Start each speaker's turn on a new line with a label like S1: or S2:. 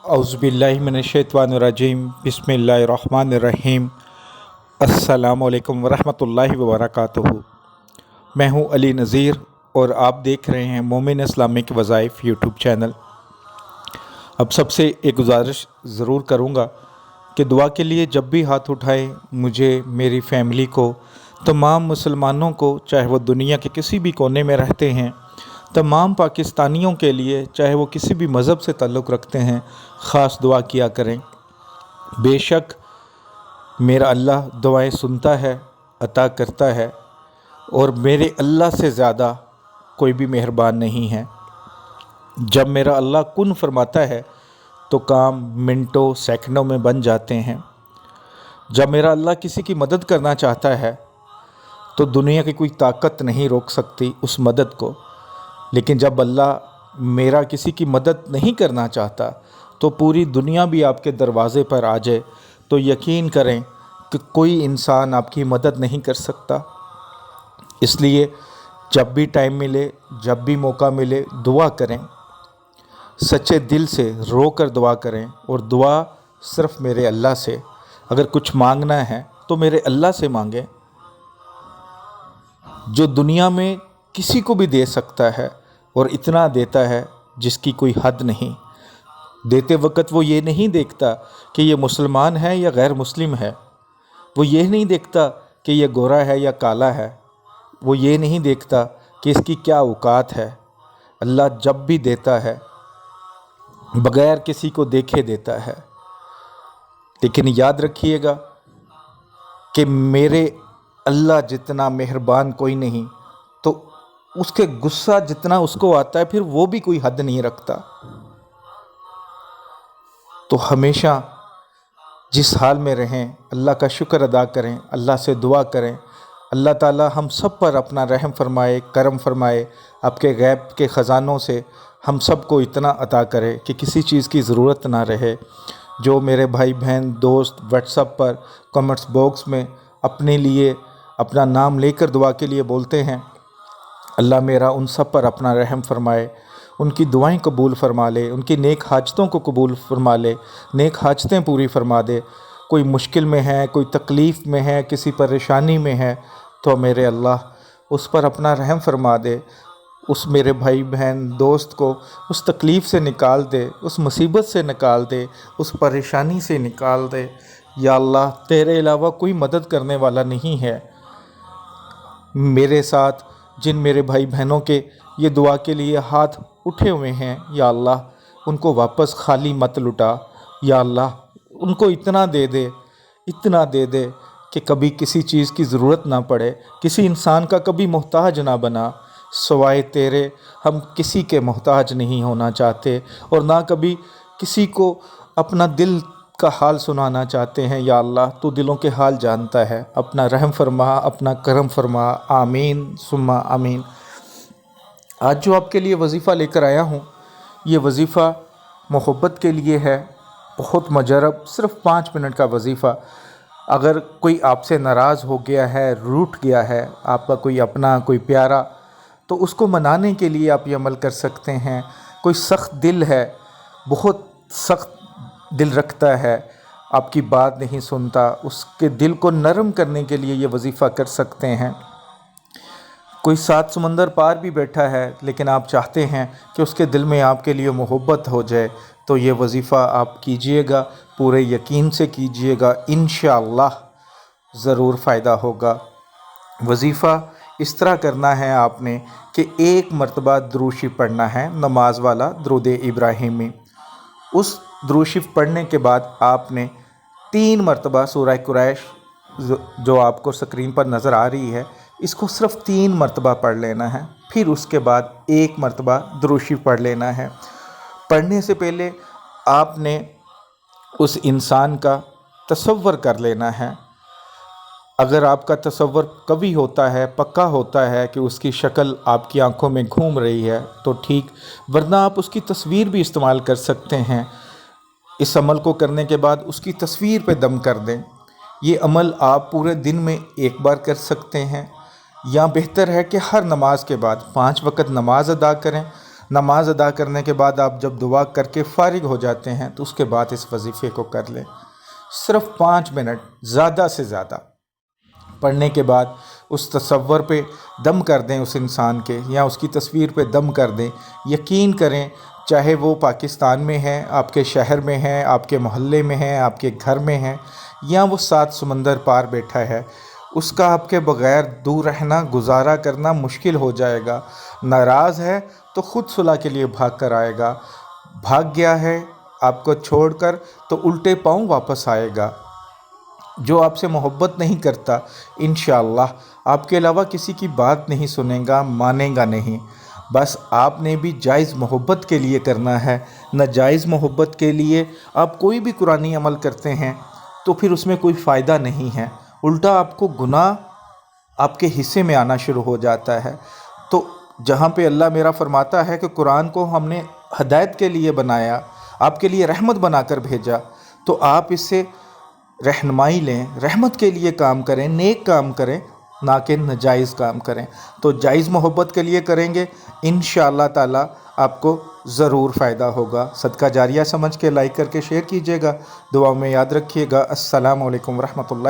S1: औज़ुबिल्लाहि मिनश्शैतानिर्रजीम बिस्मिल्लाहिर्रहमानिर्रहीम अस्सलामुअलैकुम वरहमतुल्लाहि वबरकातुहू। मैं हूँ अली नज़ीर और आप देख रहे हैं मोमिन इस्लामिक वज़ाइफ यूट्यूब चैनल। अब सबसे एक गुजारिश ज़रूर करूँगा कि दुआ के लिए जब भी हाथ उठाएं, मुझे, मेरी फैमिली को, तमाम मुसलमानों को, चाहे वो दुनिया के किसी भी कोने में रहते हैं, तमाम पाकिस्तानियों के लिए, चाहे वो किसी भी मज़हब से ताल्लुक़ रखते हैं, ख़ास दुआ किया करें। बेशक मेरा अल्लाह दुआएं सुनता है, अता करता है, और मेरे अल्लाह से ज़्यादा कोई भी मेहरबान नहीं है। जब मेरा अल्लाह कुन फरमाता है तो काम मिनटों सेकंडों में बन जाते हैं। जब मेरा अल्लाह किसी की मदद करना चाहता है तो दुनिया की कोई ताकत नहीं रोक सकती उस मदद को। लेकिन जब अल्लाह मेरा किसी की मदद नहीं करना चाहता तो पूरी दुनिया भी आपके दरवाज़े पर आ जाए तो यकीन करें कि कोई इंसान आपकी मदद नहीं कर सकता। इसलिए जब भी टाइम मिले, जब भी मौका मिले, दुआ करें, सच्चे दिल से रो कर दुआ करें। और दुआ सिर्फ़ मेरे अल्लाह से, अगर कुछ मांगना है तो मेरे अल्लाह से मांगें, जो दुनिया में किसी को भी दे सकता है और इतना देता है जिसकी कोई हद नहीं। देते वक्त वो ये नहीं देखता कि ये मुसलमान है या गैर मुस्लिम है, वो ये नहीं देखता कि ये गोरा है या काला है, वो ये नहीं देखता कि इसकी क्या औकात है। अल्लाह जब भी देता है बग़ैर किसी को देखे देता है। लेकिन याद रखिएगा कि मेरे अल्लाह जितना मेहरबान कोई नहीं, तो उसके गुस्सा जितना उसको आता है फिर वो भी कोई हद नहीं रखता। तो हमेशा जिस हाल में रहें अल्लाह का शुक्र अदा करें, अल्लाह से दुआ करें। अल्लाह ताला हम सब पर अपना रहम फरमाए, करम फरमाए, आपके गैब के ख़जानों से हम सब को इतना अता करे कि किसी चीज़ की ज़रूरत ना रहे। जो मेरे भाई बहन दोस्त व्हाट्सएप पर कमेंट्स बॉक्स में अपने लिए अपना नाम लेकर दुआ के लिए बोलते हैं, अल्लाह मेरा उन सब पर अपना रहम फरमाए, उनकी दुआएं कबूल फरमा ले, उनकी नेक हाजतों को कबूल फरमा ले, नेक हाजतें पूरी फरमा दे। कोई मुश्किल में है, कोई तकलीफ़ में है, किसी परेशानी में है, तो मेरे अल्लाह उस पर अपना रहम फरमा दे, उस मेरे भाई बहन दोस्त को उस तकलीफ़ से निकाल दे, उस मुसीबत से निकाल दे, उस परेशानी से निकाल दे। या अल्लाह तेरे अलावा कोई मदद करने वाला नहीं है। मेरे साथ जिन मेरे भाई बहनों के ये दुआ के लिए हाथ उठे हुए हैं, या अल्लाह उनको वापस खाली मत लुटा। या अल्लाह उनको इतना दे दे, इतना दे दे कि कभी किसी चीज़ की ज़रूरत ना पड़े, किसी इंसान का कभी मोहताज ना बना। सिवाय तेरे हम किसी के मोहताज नहीं होना चाहते और ना कभी किसी को अपना दिल का हाल सुनाना चाहते हैं। या अल्लाह तू दिलों के हाल जानता है, अपना रहम फरमा, अपना करम फरमा। आमीन सुम्मा आमीन। आज जो आपके लिए वजीफ़ा लेकर आया हूँ, ये वजीफ़ा मोहब्बत के लिए है, बहुत मजरब, सिर्फ़ 5 मिनट का वजीफ़ा। अगर कोई आपसे नाराज़ हो गया है, रूठ गया है, आपका कोई अपना, कोई प्यारा, तो उसको मनाने के लिए आप ये अमल कर सकते हैं। कोई सख्त दिल है, बहुत सख्त दिल रखता है, आपकी बात नहीं सुनता, उसके दिल को नरम करने के लिए ये वजीफ़ा कर सकते हैं। कोई 7 समंदर पार भी बैठा है लेकिन आप चाहते हैं कि उसके दिल में आपके लिए मोहब्बत हो जाए, तो ये वजीफ़ा आप कीजिएगा, पूरे यकीन से कीजिएगा, इंशाअल्लाह ज़रूर फ़ायदा होगा। वजीफ़ा इस तरह करना है आपने कि एक मरतबा दुरूद शरीफ पढ़ना है, नमाज वाला दुरूद इब्राहिमी। उस दुरूद शरीफ पढ़ने के बाद आपने 3 मरतबा सूरह कुरैश जो आपको स्क्रीन पर नज़र आ रही है, इसको सिर्फ़ 3 मरतबा पढ़ लेना है। फिर उसके बाद 1 मरतबा दुरूद शरीफ पढ़ लेना है। पढ़ने से पहले आपने उस इंसान का तसव्वुर कर लेना है। अगर आपका तसव्वुर कभी होता है, पक्का होता है कि उसकी शक्ल आपकी आंखों में घूम रही है तो ठीक, वरना आप उसकी तस्वीर भी इस्तेमाल कर सकते हैं। इस अमल को करने के बाद उसकी तस्वीर पे दम कर दें। ये अमल आप पूरे दिन में एक बार कर सकते हैं, या बेहतर है कि हर नमाज के बाद 5 वक्त नमाज अदा करें। نماز ادا کرنے کے بعد آپ جب دعا کر کے فارغ ہو جاتے ہیں تو اس کے بعد اس وظیفے کو کر لیں۔ صرف 5 منٹ زیادہ سے زیادہ پڑھنے کے بعد اس تصور پہ دم کر دیں، اس انسان کے یا اس کی تصویر پہ دم کر دیں۔ یقین کریں، چاہے وہ پاکستان میں ہے، آپ کے شہر میں ہے، آپ کے محلے میں ہے، آپ کے گھر میں ہے، یا وہ 7 سمندر پار بیٹھا ہے، اس کا آپ کے بغیر دور رہنا، گزارا کرنا مشکل ہو جائے گا۔ ناراض ہے تو خود صلح کے لیے بھاگ کر آئے گا، بھاگ گیا ہے آپ کو چھوڑ کر تو الٹے پاؤں واپس آئے گا۔ جو آپ سے محبت نہیں کرتا، انشاءاللہ آپ کے علاوہ کسی کی بات نہیں سنے گا، مانے گا نہیں۔ بس آپ نے بھی جائز محبت کے لیے کرنا ہے۔ ناجائز محبت کے لیے آپ کوئی بھی قرآنی عمل کرتے ہیں تو پھر اس میں کوئی فائدہ نہیں ہے، الٹا آپ کو گناہ آپ کے حصے میں آنا شروع ہو جاتا ہے۔ تو جہاں پہ اللہ میرا فرماتا ہے کہ قرآن کو ہم نے ہدایت کے لیے بنایا، آپ کے لیے رحمت بنا کر بھیجا، تو آپ اس سے رہنمائی لیں، رحمت کے لیے کام کریں، نیک کام کریں، نہ کہ ناجائز کام کریں۔ تو جائز محبت کے لیے کریں گے، انشاءاللہ تعالی آپ کو ضرور فائدہ ہوگا۔ صدقہ جاریہ سمجھ کے لائک کر کے شیئر کیجیے گا، دعاؤں میں یاد رکھیے گا۔ السلام علیکم ورحمۃ اللہ۔